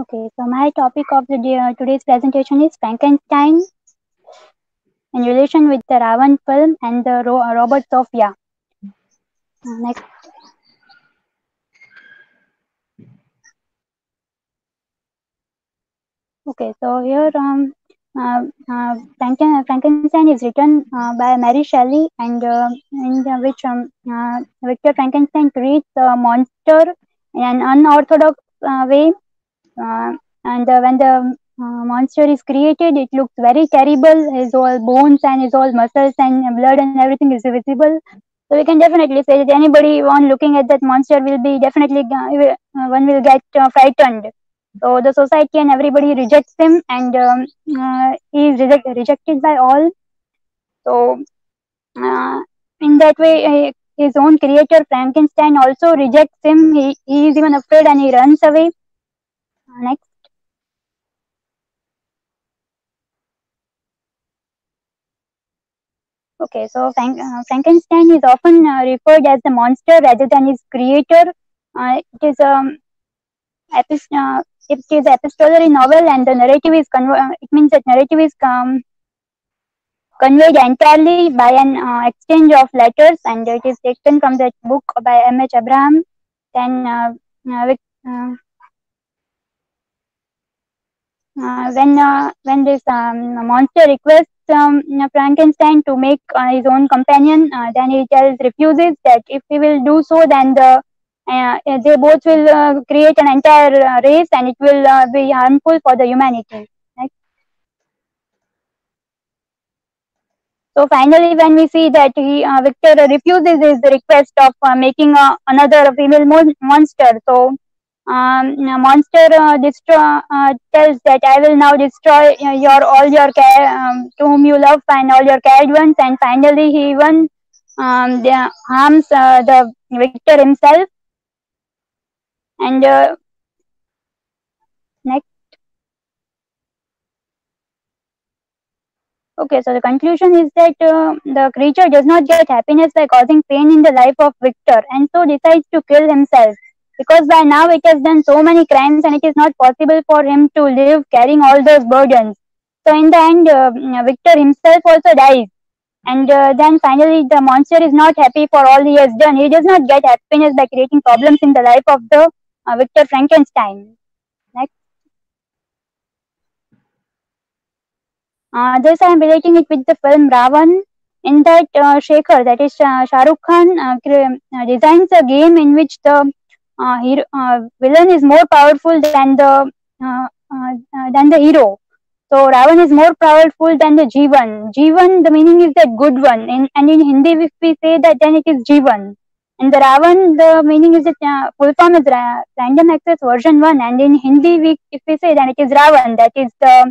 Okay, so my topic of today's presentation is Frankenstein in relation with the Ravan film and the Robert Sophia. Next, okay, so here Frankenstein is written by Mary Shelley, and in which Victor Frankenstein creates a monster in an unorthodox way. Uh, and when the monster is created, it looks very terrible. His all bones and his all muscles and blood and everything is visible. So we can definitely say that anybody on looking at that monster will be definitely one will get frightened. So the society and everybody rejects him, and he is rejected by all. So uh, in that way, his own creator Frankenstein also rejects him. He is even afraid and he runs away. Next. Okay, so Frankenstein is often referred as the monster rather than his creator. It is epistolary novel, and the narrative is it means that narrative is conveyed entirely by an exchange of letters, and it is taken from that book by M.H. Abraham. Then, with, when this monster requests Frankenstein to make his own companion, then he refuses that if he will do so, then they both will create an entire race, and it will be harmful for the humanity. Right? So finally, when we see that Victor refuses his request of making another female monster, so monster tells that I will now destroy your all your to whom you love and all your cared ones, and finally he even harms the Victor himself. And next. Okay, so the conclusion is that the creature does not get happiness by causing pain in the life of Victor, and so decides to kill himself, because by now it has done so many crimes and it is not possible for him to live carrying all those burdens. So in the end, Victor himself also dies, and then finally the monster is not happy for all he has done. He does not get happiness by creating problems in the life of the Victor Frankenstein. Next. This I am relating it with the film Ravan. In that, Shekhar, that is Shah Rukh Khan, designs a game in which the villain is more powerful than the hero. So Ravan is more powerful than the Jivan. Jivan, the meaning is that good one. And in Hindi, if we say that, then it is Jivan. And the Ravan, the meaning is that full form is random access version 1. And in Hindi, if we say, then it is Ravan. That is the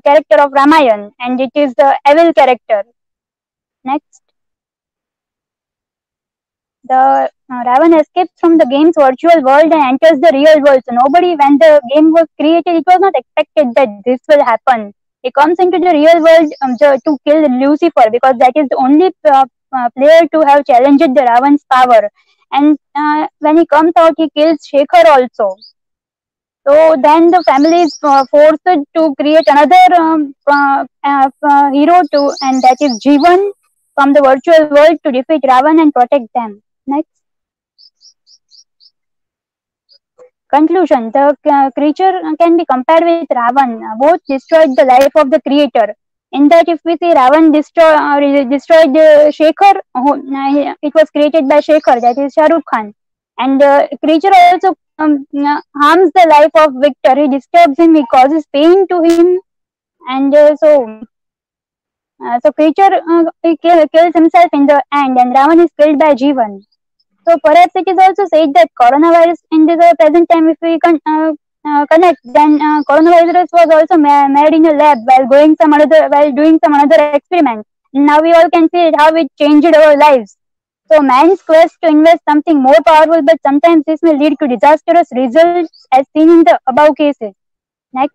character of Ramayan, and it is the evil character. Next, the Ravan escapes from the game's virtual world and enters the real world. So nobody, when the game was created, it was not expected that this will happen. He comes into the real world to kill Lucifer, because that is the only player to have challenged the Ravan's power. And when he comes out, he kills Shekhar also. So then the family is forced to create another hero and that is Jivan from the virtual world to defeat Ravan and protect them. Next. Conclusion. The creature can be compared with Ravan. Both destroyed the life of the creator. In that, if we say Ravan destroyed Shekhar, it was created by Shekhar, that is Shah Rukh Khan. And creature also harms the life of Victor. He disturbs him, he causes pain to him, and so creature he kills himself in the end, and Ravan is killed by Jivan. So perhaps it is also said that coronavirus in this present time, if we can connect, then coronavirus was also made in a lab while doing some another experiment. Now we all can see how it changed our lives. So man's quest to invent something more powerful, but sometimes this may lead to disastrous results as seen in the above cases. Next.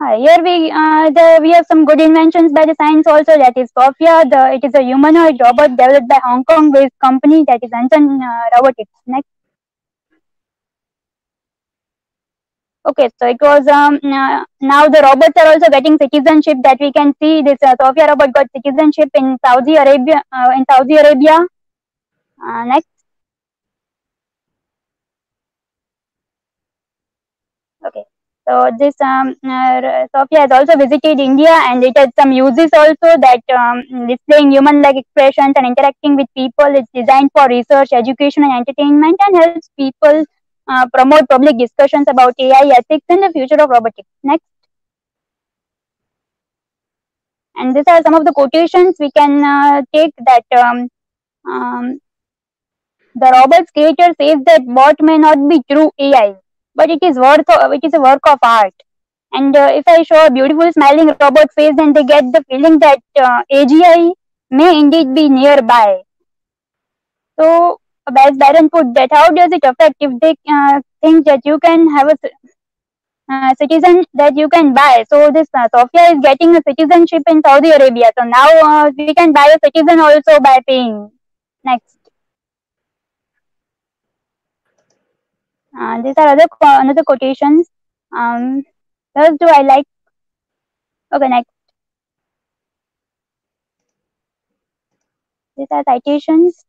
Here we have some good inventions by the science also, that is Sophia. It is a humanoid robot developed by Hong Kong based company, that is Anson Robotics. Next. Okay, so it was now the robots are also getting citizenship. That we can see this Sophia robot got citizenship in Saudi Arabia. Next. Okay. So this Sophia has also visited India, and it has some uses also that displaying human-like expressions and interacting with people. It's designed for research, education, and entertainment, and helps people promote public discussions about AI ethics and the future of robotics. Next, and these are some of the quotations we can take that the robot's creator says that bot may not be true AI, but it is a work of art. And if I show a beautiful smiling robot face, then they get the feeling that AGI may indeed be nearby. So, as Baron put that, how does it affect if they think that you can have a citizen that you can buy? So, this Sophia is getting a citizenship in Saudi Arabia. So, now we can buy a citizen also by paying. Next. These are another quotations. Those do I like. Okay, next. These are citations.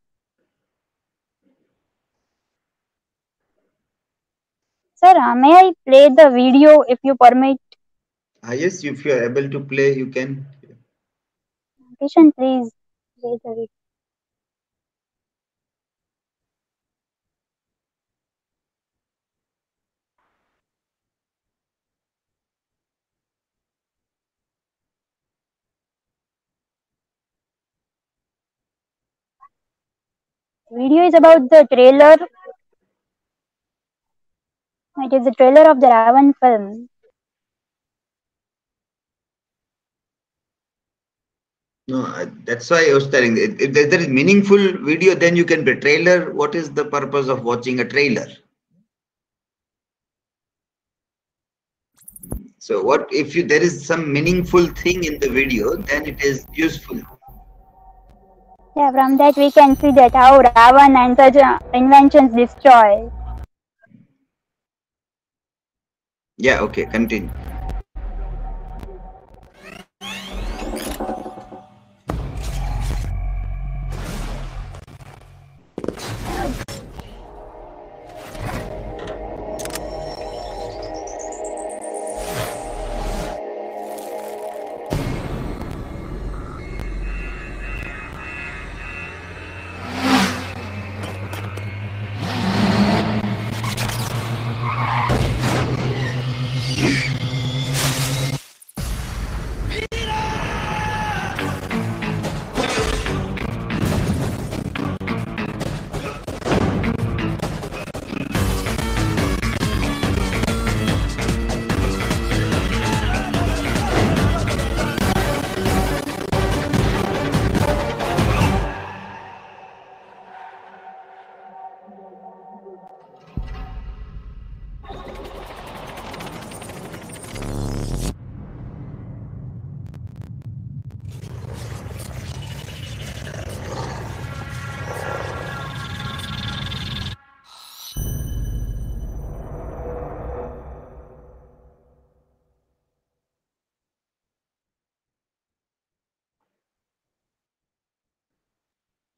Sir, may I play the video if you permit? Yes, if you are able to play, you can. Kishan, please play the video. Video is about the trailer. It is the trailer of the Ravan film. No, that's why I was telling. If there is meaningful video, then you can be trailer. What is the purpose of watching a trailer? So what if there is some meaningful thing in the video, then it is useful. Yeah, from that we can see that how Ravan and such inventions destroy. Yeah, okay, continue.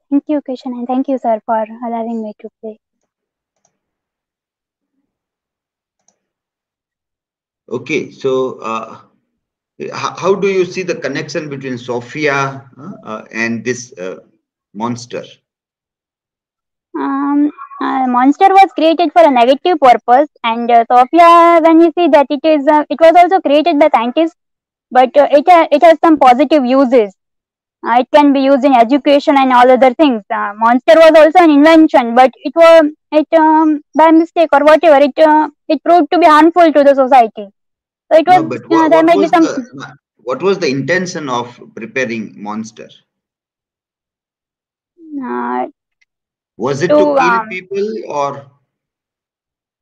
Thank you, Kishan, and thank you, sir, for allowing me to play. Okay, so how do you see the connection between Sophia and this monster? Monster was created for a negative purpose, and Sophia, when we see that it was also created by scientists, but it has some positive uses. It can be used in education and all other things. Monster was also an invention, but it by mistake or whatever it proved to be harmful to the society. So it No, was but there might be some. what was the intention of preparing monster? Uh, Was it to to kill people or?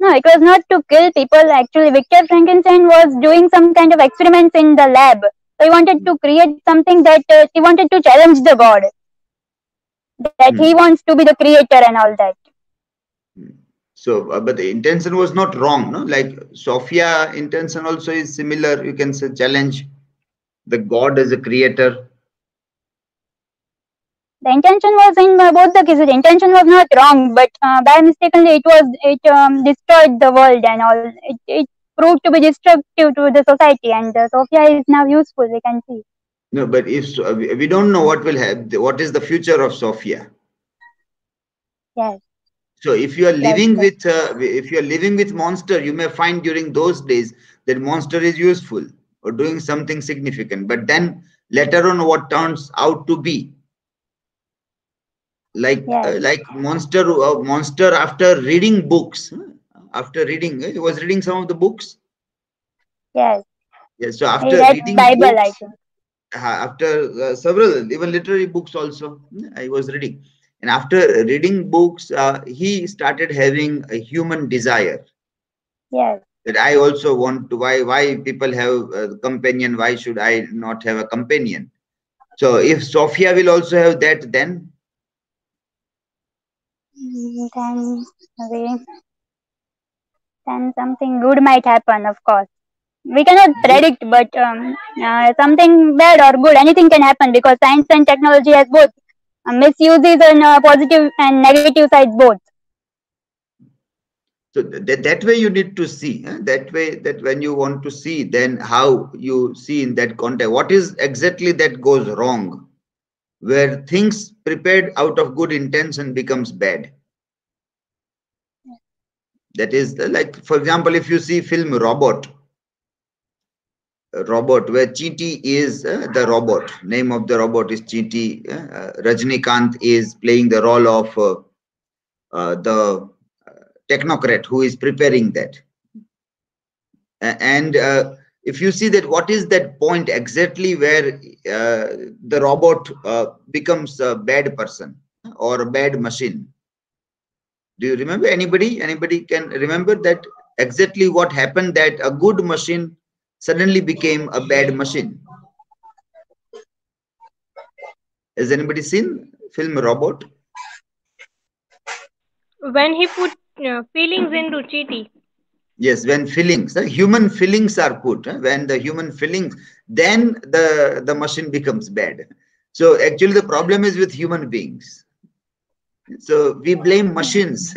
No, it was not to kill people. Actually, Victor Frankenstein was doing some kind of experiments in the lab. So he wanted to create something that he wanted to challenge the god. That he wants to be the creator and all that. So, but the intention was not wrong, no? Like Sophia intention also is similar. You can say challenge the God as a creator. The intention was in both the cases. The intention was not wrong, but by mistakenly it destroyed the world and all. It proved to be destructive to the society, and Sophia is now useful. We can see. No, but if we don't know what will happen, what is the future of Sophia. Yes. So if you are Yes. living with monster, you may find during those days that monster is useful or doing something significant. But then later on, what turns out to be like Yes. monster after reading books, after reading, he was reading some of the books. Yes. Yes. So He after read reading Bible, I books, think. after several even literary books also, I was reading. And after reading books, he started having a human desire. Yes. That I also want to. Why people have a companion? Why should I not have a companion? So if Sophia will also have that, then Then something good might happen. Of course, we cannot good. predict, but something bad or good, anything can happen because science and technology has both misuses and positive and negative sides both. So that way you need to see. That way, that when you want to see, then how you see in that context. What is exactly that goes wrong, where things prepared out of good intention becomes bad. That is like, for example, if you see film Robot, where Chiti is the robot. Name of the robot is Chiti. Rajnikant is playing the role of the technocrat who is preparing that. And if you see that, what is that point exactly where the robot becomes a bad person or a bad machine? Do you remember? Anybody can remember that exactly what happened, that a good machine suddenly became a bad machine? Has anybody seen film Robot? When he put feelings into Chiti. Yes, when feelings, human feelings are put, when the human feelings, then the machine becomes bad. So actually the problem is with human beings. So we blame machines.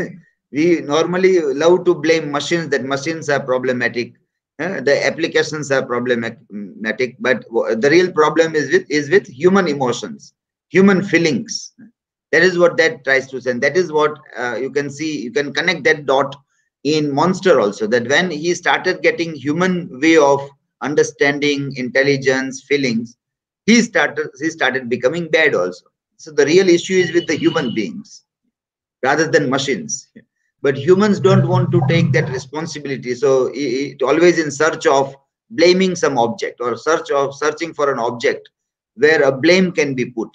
We normally love to blame machines, that machines are problematic, the applications are problematic, but the real problem is with human emotions, human feelings. That is what that tries to say. And that is what you can see, you can connect that dot in Monster also, that when he started getting human way of understanding, intelligence, feelings, he started becoming bad also. So the real issue is with the human beings rather than machines. But humans don't want to take that responsibility. So it always in search of blaming some object, or searching for an object where a blame can be put.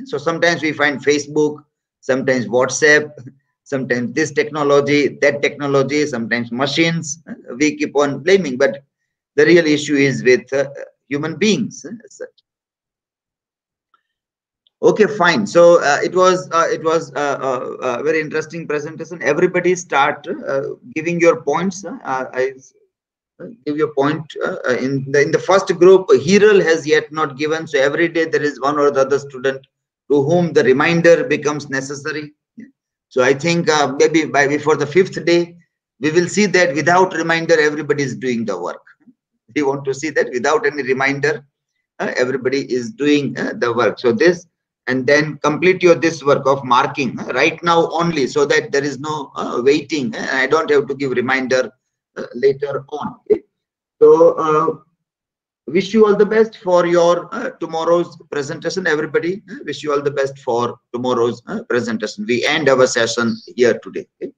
So sometimes we find Facebook, sometimes WhatsApp, sometimes this technology, that technology, sometimes machines. We keep on blaming, but the real issue is with human beings. Okay, fine. So it was a very interesting presentation. Everybody start giving your points. I give your point in the first group. Hiral has yet not given. So every day there is one or the other student to whom the reminder becomes necessary. So I think maybe before the fifth day, we will see that without reminder, everybody is doing the work. We want to see that without any reminder, everybody is doing the work. So this, and then complete your this work of marking right now only, so that there is no waiting. I don't have to give reminder later on. Okay? So wish you all the best for your tomorrow's presentation. Everybody, wish you all the best for tomorrow's presentation. We end our session here today. Okay?